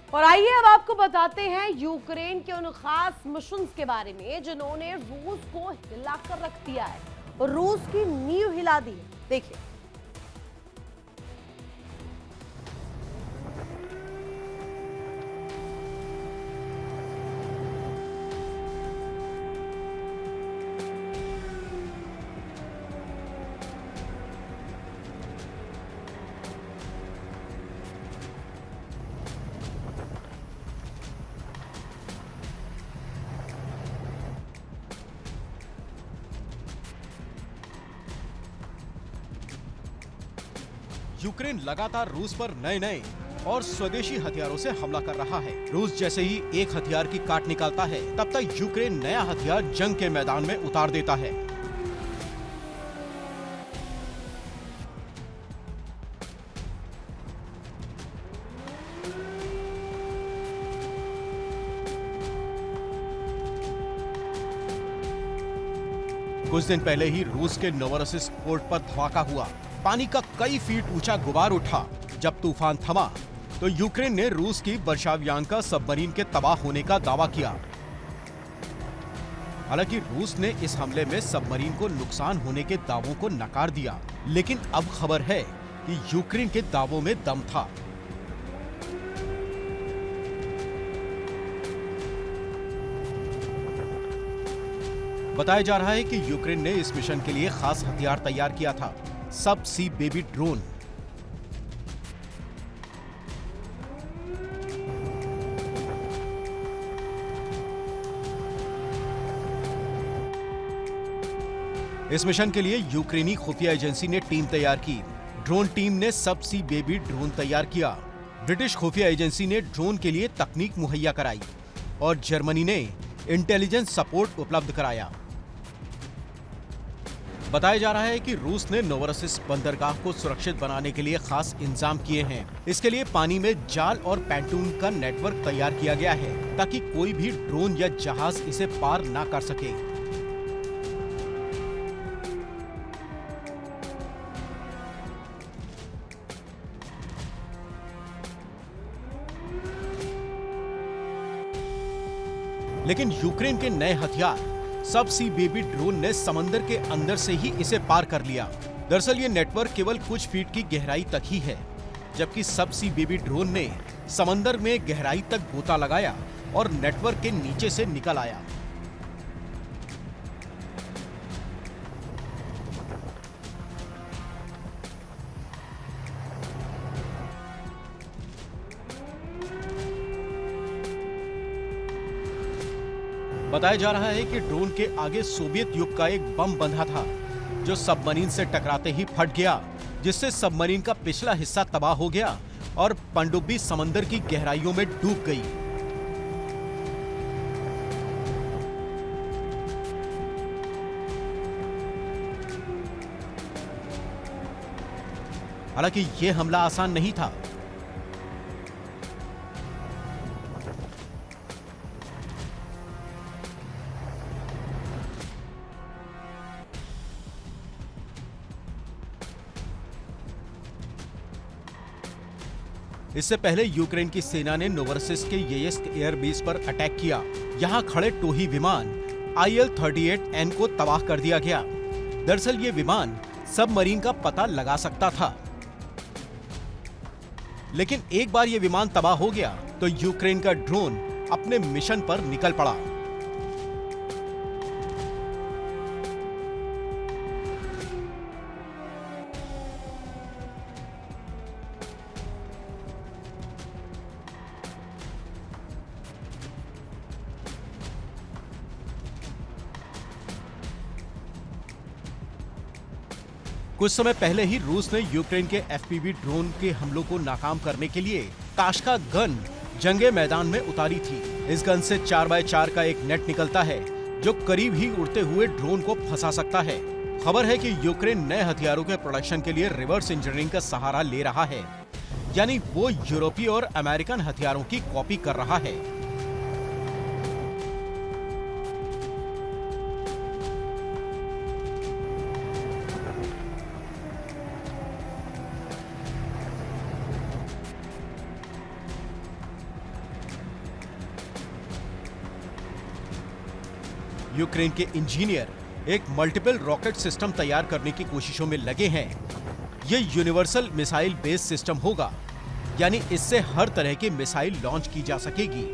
और आइए अब आपको बताते हैं यूक्रेन के उन खास मिशंस के बारे में जिन्होंने रूस को हिलाकर रख दिया है और रूस की नींव हिला दी है। देखिए, यूक्रेन लगातार रूस पर नए नए और स्वदेशी हथियारों से हमला कर रहा है। रूस जैसे ही एक हथियार की काट निकालता है, तब तक यूक्रेन नया हथियार जंग के मैदान में उतार देता है। कुछ दिन पहले ही रूस के नोवोरोसिस्क पोर्ट पर धमाका हुआ। पानी का कई फीट ऊंचा गुबार उठा। जब तूफान थमा तो यूक्रेन ने रूस की वर्शावियांका सबमरीन के तबाह होने का दावा किया। हालांकि रूस ने इस हमले में सबमरीन को नुकसान होने के दावों को नकार दिया, लेकिन अब खबर है कि यूक्रेन के दावों में दम था। बताया जा रहा है कि यूक्रेन ने इस मिशन के लिए खास हथियार तैयार किया था, सब सी बेबी ड्रोन। इस मिशन के लिए यूक्रेनी खुफिया एजेंसी ने टीम तैयार की। ड्रोन टीम ने सब सी बेबी ड्रोन तैयार किया। ब्रिटिश खुफिया एजेंसी ने ड्रोन के लिए तकनीक मुहैया कराई और जर्मनी ने इंटेलिजेंस सपोर्ट उपलब्ध कराया। बताया जा रहा है कि रूस ने नोवोरोसिस्क बंदरगाह को सुरक्षित बनाने के लिए खास इंतजाम किए हैं। इसके लिए पानी में जाल और पैंटून का नेटवर्क तैयार किया गया है ताकि कोई भी ड्रोन या जहाज इसे पार ना कर सके। लेकिन यूक्रेन के नए हथियार सब सी बेबी ड्रोन ने समंदर के अंदर से ही इसे पार कर लिया। दरअसल ये नेटवर्क केवल कुछ फीट की गहराई तक ही है, जबकि सब सी बेबी ड्रोन ने समंदर में गहराई तक गोता लगाया और नेटवर्क के नीचे से निकल आया। बताया जा रहा है कि ड्रोन के आगे सोवियत युग का एक बम बंधा था, जो सबमरीन से टकराते ही फट गया, जिससे सबमरीन का पिछला हिस्सा तबाह हो गया और पनडुब्बी समंदर की गहराइयों में डूब गई। हालांकि यह हमला आसान नहीं था। इससे पहले यूक्रेन की सेना ने नोवोरोसिस्क के येयस्क एयरबेस पर अटैक किया। यहां खड़े टोही विमान IL-38N को तबाह कर दिया गया। दरअसल ये विमान सबमरीन का पता लगा सकता था, लेकिन एक बार ये विमान तबाह हो गया तो यूक्रेन का ड्रोन अपने मिशन पर निकल पड़ा। कुछ समय पहले ही रूस ने यूक्रेन के FPV ड्रोन के हमलों को नाकाम करने के लिए काशका गन जंगे मैदान में उतारी थी। इस गन से 4x4 का एक नेट निकलता है जो करीब ही उड़ते हुए ड्रोन को फंसा सकता है। खबर है कि यूक्रेन नए हथियारों के प्रोडक्शन के लिए रिवर्स इंजीनियरिंग का सहारा ले रहा है, यानी वो यूरोपीय और अमेरिकन हथियारों की कॉपी कर रहा है। यूक्रेन के इंजीनियर एक मल्टीपल रॉकेट सिस्टम तैयार करने की कोशिशों में लगे हैं। ये यूनिवर्सल मिसाइल बेस सिस्टम होगा, यानी इससे हर तरह की मिसाइल लॉन्च की जा सकेगी।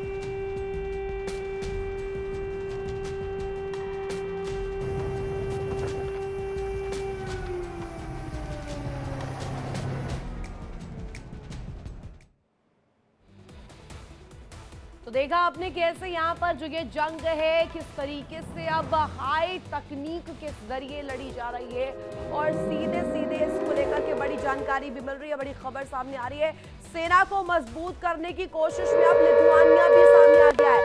तो देखा आपने कैसे यहाँ पर जो ये जंग है किस तरीके से अब हाई तकनीक के जरिए लड़ी जा रही है और सीधे सीधे इसको लेकर के बड़ी जानकारी भी मिल रही है, बड़ी खबर सामने आ रही है। सेना को मजबूत करने की कोशिश में अब लिथुआनिया भी सामने आ गया है।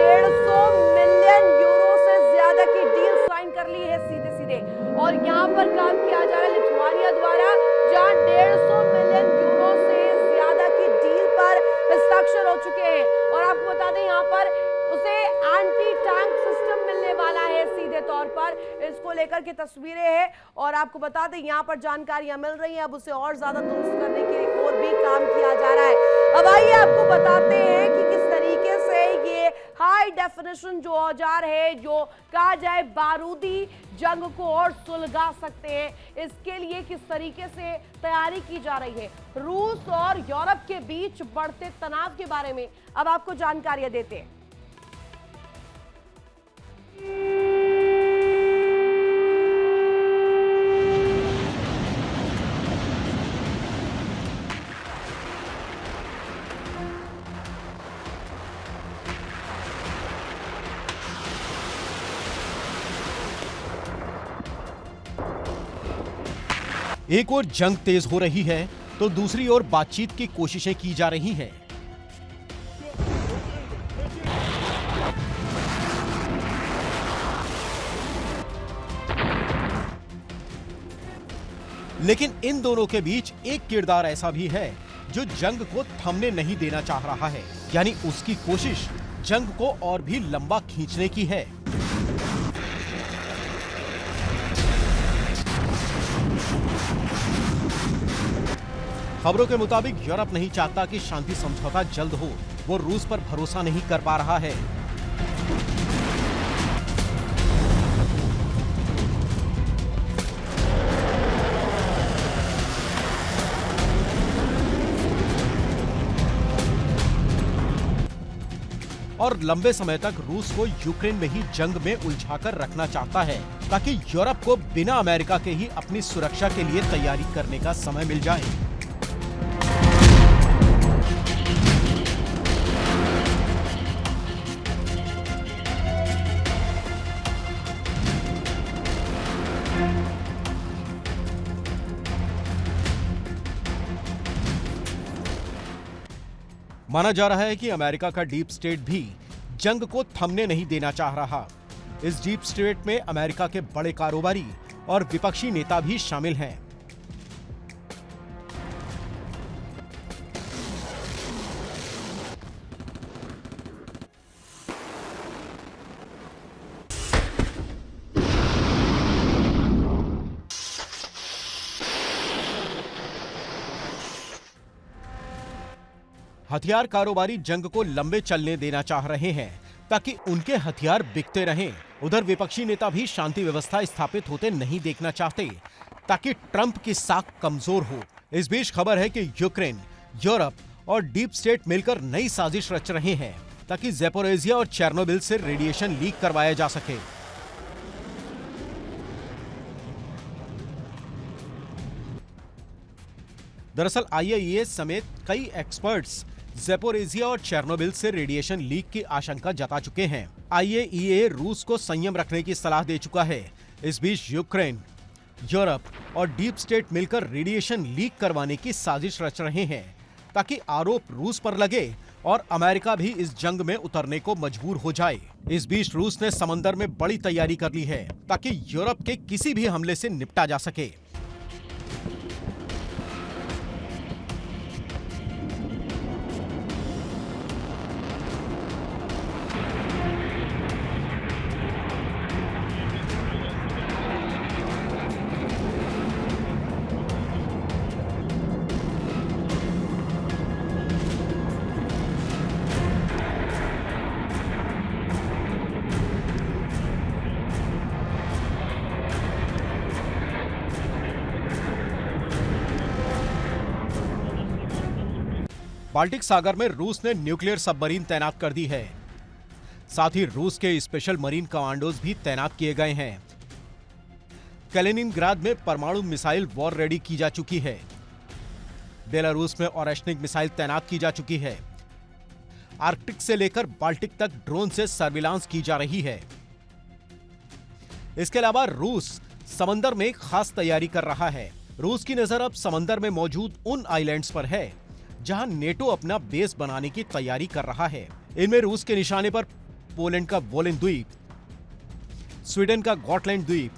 150 मिलियन यूरो से ज्यादा की डील साइन कर ली है सीधे सीधे, और यहाँ पर काम किया जा रहा है लिथुआनिया द्वारा, जहाँ 150 मिलियन यूरो से ज्यादा की डील पर हस्ताक्षर हो चुके हैं। और आपको बता दें यहाँ पर उसे एंटी टैंक सिस्टम मिलने वाला है सीधे तौर पर, इसको लेकर के तस्वीरें हैं और आपको बता दें यहाँ पर जानकारियां मिल रही हैं। अब उसे और ज्यादा दुरुस्त करने के लिए और भी काम किया जा रहा है। अब आइए आपको बताते हैं कि किस तरीके से ये हाई डेफिनेशन जो औजार है, जो कहा जाए बारूदी जंग को और सुलगा सकते हैं, इसके लिए किस तरीके से तैयारी की जा रही है। रूस और यूरोप के बीच बढ़ते तनाव के बारे में अब आपको जानकारियां देते हैं। एक ओर जंग तेज हो रही है तो दूसरी ओर बातचीत की कोशिशें की जा रही हैं। लेकिन इन दोनों के बीच एक किरदार ऐसा भी है जो जंग को थमने नहीं देना चाह रहा है, यानी उसकी कोशिश जंग को और भी लंबा खींचने की है। खबरों के मुताबिक यूरोप नहीं चाहता कि शांति समझौता जल्द हो, वो रूस पर भरोसा नहीं कर पा रहा है। और लंबे समय तक रूस को यूक्रेन में ही जंग में उलझाकर रखना चाहता है, ताकि यूरोप को बिना अमेरिका के ही अपनी सुरक्षा के लिए तैयारी करने का समय मिल जाए। माना जा रहा है कि अमेरिका का डीप स्टेट भी जंग को थमने नहीं देना चाह रहा। इस डीप स्टेट में अमेरिका के बड़े कारोबारी और विपक्षी नेता भी शामिल हैं। हथियार कारोबारी जंग को लंबे चलने देना चाह रहे हैं ताकि उनके हथियार बिकते रहें। उधर विपक्षी नेता भी शांति व्यवस्था स्थापित होते नहीं देखना चाहते ताकि ट्रंप की साख कमजोर हो। इस बीच खबर है कि यूक्रेन, यूरोप और डीप स्टेट मिलकर नई साजिश रच रहे हैं ताकि ज़ैपोरिज़िया और चेर्नोबिल से रेडिएशन लीक करवाया जा सके। दरअसल IAEA समेत कई एक्सपर्ट्स ज़ैपोरिज़िया और चेर्नोबिल से रेडिएशन लीक की आशंका जता चुके हैं। IAEA रूस को संयम रखने की सलाह दे चुका है। इस बीच यूक्रेन, यूरोप और डीप स्टेट मिलकर रेडिएशन लीक करवाने की साजिश रच रहे हैं ताकि आरोप रूस पर लगे और अमेरिका भी इस जंग में उतरने को मजबूर हो जाए। इस बीच रूस ने समंदर में बड़ी तैयारी कर ली है ताकि यूरोप के किसी भी हमले से निपटा जा सके। बाल्टिक सागर में रूस ने न्यूक्लियर सबमरीन तैनात कर दी है। साथ ही रूस के स्पेशल मरीन कमांडोज भी तैनात किए गए हैं। कैलिनिनग्राद में परमाणु मिसाइल वॉर रेडी की जा चुकी है। बेलारूस में ओरेशनिक मिसाइल तैनात की जा चुकी है। आर्कटिक से लेकर बाल्टिक तक ड्रोन से सर्विलांस की जा रही है। इसके अलावा रूस समंदर में खास तैयारी कर रहा है। रूस की नजर अब समंदर में मौजूद उन आइलैंड्स पर है जहां नेटो अपना बेस बनाने की तैयारी कर रहा है। इनमें रूस के निशाने पर पोलैंड का वोलेन द्वीप, स्वीडन का गॉटलैंड द्वीप,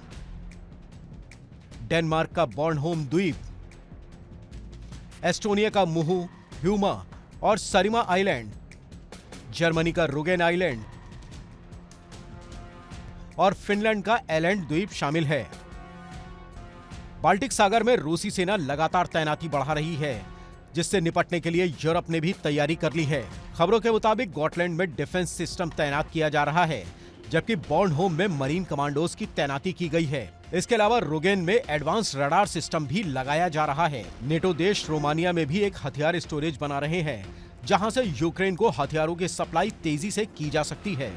डेनमार्क का बॉर्नहोम द्वीप, एस्टोनिया का मुहु, ह्यूमा और सरिमा आइलैंड, जर्मनी का रुगेन आइलैंड और फिनलैंड का एलैंड द्वीप शामिल है। बाल्टिक सागर में रूसी सेना लगातार तैनाती बढ़ा रही है, जिससे निपटने के लिए यूरोप ने भी तैयारी कर ली है। खबरों के मुताबिक गॉटलैंड में डिफेंस सिस्टम तैनात किया जा रहा है, जबकि बॉर्नहोम में मरीन कमांडोज की तैनाती की गई है। इसके अलावा रुगेन में एडवांस रडार सिस्टम भी लगाया जा रहा है। नेटो देश रोमानिया में भी एक हथियार स्टोरेज बना रहे हैं, जहां से यूक्रेन को हथियारों की सप्लाई तेजी से की जा सकती है।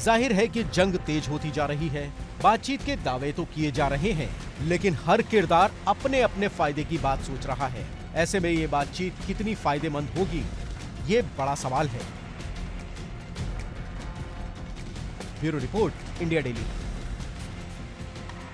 जाहिर है कि जंग तेज होती जा रही है। बातचीत के दावे तो किए जा रहे हैं, लेकिन हर किरदार अपने अपने फायदे की बात सोच रहा है। ऐसे में ये बातचीत कितनी फायदेमंद होगी, ये बड़ा सवाल है। Bureau report, India daily.